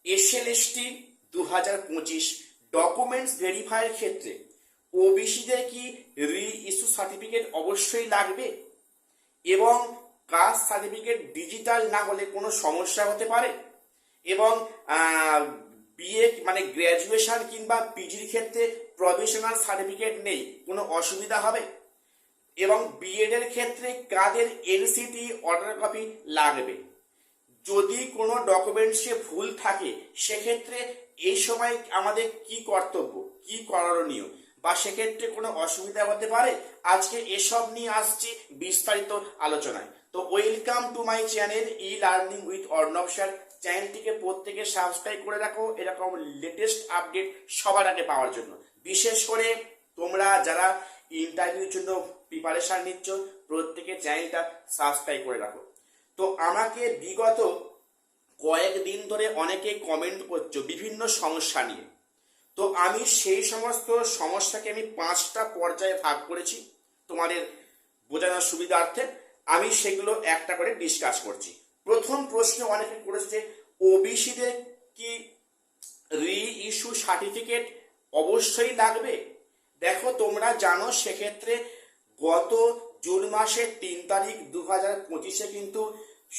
SLST 2025 documents ভেরিফাইয়ের ক্ষেত্রে ওবিসিদের কি রি ইস্যু সার্টিফিকেট অবশ্যই লাগবে এবং কাস্ট সার্টিফিকেট ডিজিটাল না হলে কোনো সমস্যা হতে পারে এবং বিএ মানে গ্র্যাজুয়েশন কিংবা পিজির ক্ষেত্রে প্রভিশনাল সার্টিফিকেট নেই, কোনো অসুবিধা হবে এবং বিএড এর ক্ষেত্রে কাদের এনসিটি অর্ডার কপি লাগবে। যদি কোনো ডকুমেন্টসে ভুল থাকে সেক্ষেত্রে এই সময় আমাদের কি কর্তব্য, কি করণীয় বা সেক্ষেত্রে কোনো অসুবিধা হতে পারে, আজকে এসব নিয়ে আসছি বিস্তারিত আলোচনায়। তো welcome to my channel e learning with Arnab sir. চ্যানেলটিকে প্রত্যেকে সাবস্ক্রাইব করে রাখো এরকম লেটেস্ট আপডেট সবার আগে পাওয়ার জন্য। বিশেষ করে তোমরা যারা ইন্টারভিউর জন্য প্রিপারেশন নিচ্ছ প্রত্যেকে চ্যানেলটা সাবস্ক্রাইব করে রাখো। তো আমাকে বিগত কয়েকদিন ধরে অনেকে কমেন্ট করছো বিভিন্ন সমস্যা নিয়ে। তো আমি সেই সমস্ত সমস্যাকে আমি 5টা পর্যায়ে ভাগ করেছি তোমাদের বোঝানোর সুবিধার্থে। আমি সেগুলো একটা করে ডিসকাস করছি। প্রথম প্রশ্ন অনেকে করেছে, ওবিসিদের কি রি ইস্যু সার্টিফিকেট অবশ্যই লাগবে? দেখো, তোমরা জানো সেক্ষেত্রে গত জুন মাসের 3 তারিখ 2025 কিন্তু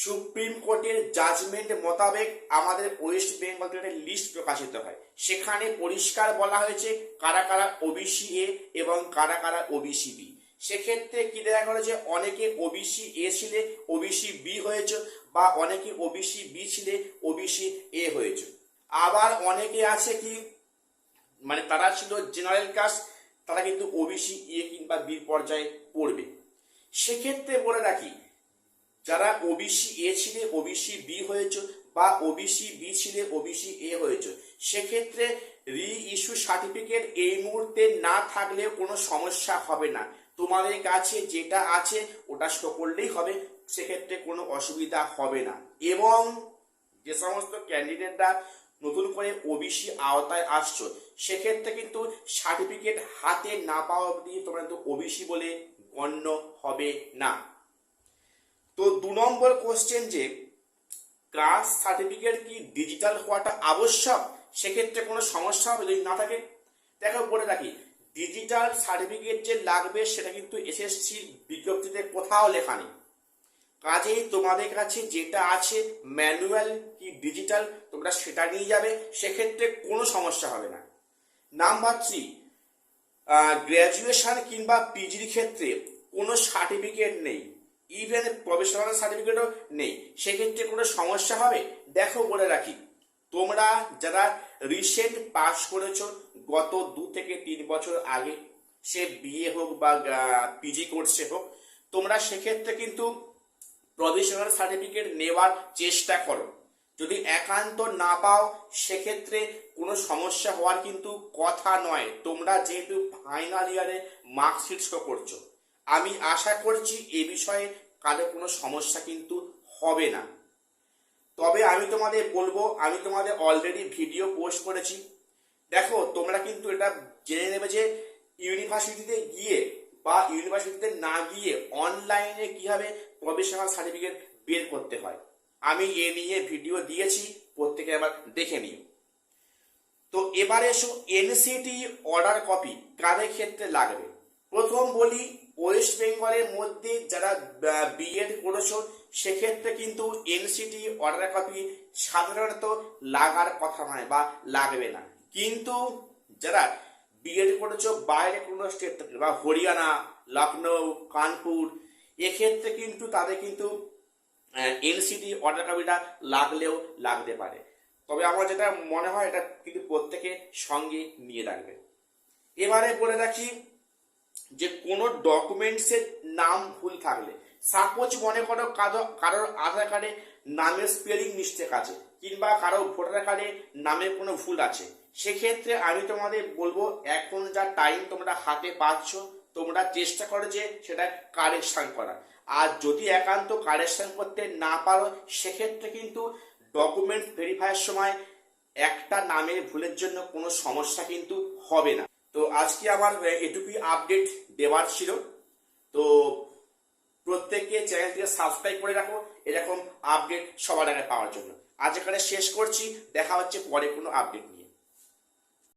সুপ্রিম কোর্টের জাজমেন্ট মোতাবেক আমাদের ওয়েস্ট বেঙ্গল থেকে লিস্ট প্রকাশিত হয়। সেখানে পরিষ্কার বলা হয়েছে কারা কারা ওবিসি এ এবং কারা কারা ওবিসি বি। সেক্ষেত্রে কি দেখা গেল যে অনেকে ওবিসি এ ছিলে ওবিসি বি হয়েছে, বা অনেকে ওবিসি বি ছিলে ওবিসি এ হয়েছে। আবার অনেকে আছে কি মানে তারা ছিল জেনারেল কাস্ট, তারা কিন্তু ওবিসি এ কিংবা বি পর্যায়ে পড়বে। সেক্ষেত্রে বলে রাখি, যারা ওবিসি এ ছিলে ওবিসি বি হয়েছে বা ওবিসি বি ছিলে ওবিসি এ হয়েছে, সেক্ষেত্রে রি ইস্যু সার্টিফিকেট এই মুহূর্তে না থাকলেও কোনো সমস্যা হবে না। তোমাদের কাছে যেটা আছে ওটা শো করলেই হবে, সেক্ষেত্রে কোনো অসুবিধা হবে না। এবং যে সমস্ত ক্যান্ডিডেটরা নতুন করে ওবিসি আওতায় আসছো সেক্ষেত্রে কিন্তু সার্টিফিকেট হাতে না পাওয়া অবধি তোমরা কিন্তু ওবিসি বলে গণ্য হবে না। তো 2 নম্বর কোশ্চেন, যে কাস্ট সার্টিফিকেট কি ডিজিটাল হওয়াটা আবশ্যক? সেক্ষেত্রে কোনো সমস্যা হবে যদি না থাকে? দেখো, বলে রাখি, ডিজিটাল সার্টিফিকেট যে লাগবে সেটা কিন্তু এসএসসির বিজ্ঞপ্তিতে কোথাও লেখা নেই। কাজেই তোমাদের কাছে যেটা আছে ম্যানুয়াল কি ডিজিটাল তোমরা সেটা নিয়ে যাবে, সেক্ষেত্রে কোনো সমস্যা হবে না। নাম্বার 3, গ্র্যাজুয়েশন কিংবা পিজির ক্ষেত্রে কোনো সার্টিফিকেট নেই, ইভেন প্রফেশনাল সার্টিফিকেটও নেই, সেক্ষেত্রে কোনো সমস্যা হবে? দেখো, বলে রাখি, তোমরা যারা রিসেন্ট পাস করেছো গত 2 থেকে 3 বছর আগে, সে বিএ হোক বা পিজি কোর্সে হোক, তোমরা সেক্ষেত্রে কিন্তু প্রভিশনাল সার্টিফিকেট নেওয়ার চেষ্টা করো। যদি একান্ত না পাও সেক্ষেত্রে কোনো সমস্যা হওয়ার কিন্তু কথা নয়। তোমরা যেহেতু ফাইনাল ইয়ারে মার্কশিট শো করছো, আমি আশা করছি এ বিষয়ে কারো কোনো সমস্যা কিন্তু হবে না। তবে আমি তোমাদের বলবো, আমি তোমাদের অলরেডি ভিডিও পোস্ট করেছি। দেখো, তোমরা কিন্তু এটা জেনে নেবে যে ইউনিভার্সিটিতে গিয়ে বা ইউনিভার্সিটিতে না গিয়ে অনলাইনে কিভাবে প্রফেশনাল সার্টিফিকেট বের করতে হয়, আমি এ নিয়ে ভিডিও দিয়েছি, প্রত্যেকে আবার দেখে নিও। তো এবারে এসো এনসিটি অর্ডার কপি কাদের ক্ষেত্রে লাগবে। প্রথম বলি, ওয়েস্ট বেঙ্গলের মধ্যে যারা বিএড করেছো সেক্ষেত্রে কিন্তু এনসিটি অর্ডার কপি সাধারণত লাগার কথা নয় বা লাগবে না। কিন্তু যারা বিএড করেছো বাইরে কোনো স্টেট থেকে বা হরিয়ানা, লখনৌ, কানপুর, এক্ষেত্রে কিন্তু তাদের কিন্তু এনসিটি অর্ডার কপিটা লাগলেও লাগতে পারে। তবে আমার যেটা মনে হয় এটা কিন্তু প্রত্যেকে সঙ্গে নিয়ে রাখবে। এবারে বলে রাখি যে কোনো ডকুমেন্টসের নাম ভুল থাকলে, সাপোজ মনে করো কারোর আধার কার্ডে নামের স্পেলিং মিস্টেক আছে কিংবা কারো ভোটার কার্ডে নামের কোনো ভুল আছে, সেক্ষেত্রে আমি তোমাদের বলবো এখন যা টাইম তোমরা হাতে পাচ্ছ তোমরা চেষ্টা করো যে সেটা কারেকশন করা। আর যদি একান্ত কারেকশন করতে না পারো সেক্ষেত্রে কিন্তু ডকুমেন্ট ভেরিফাইয়ের সময় একটা নামের ভুলের জন্য কোনো সমস্যা কিন্তু হবে না। তো আজকে আমার এটুকুই আপডেট দেওয়ার ছিল। তো প্রত্যেককে চ্যানেলটিকে সাবস্ক্রাইব করে রাখো এরকম আপডেট সবার আগে পাওয়ার জন্য। আজ এখানে শেষ করছি, দেখা হচ্ছে পরে কোনো আপডেট নিয়ে।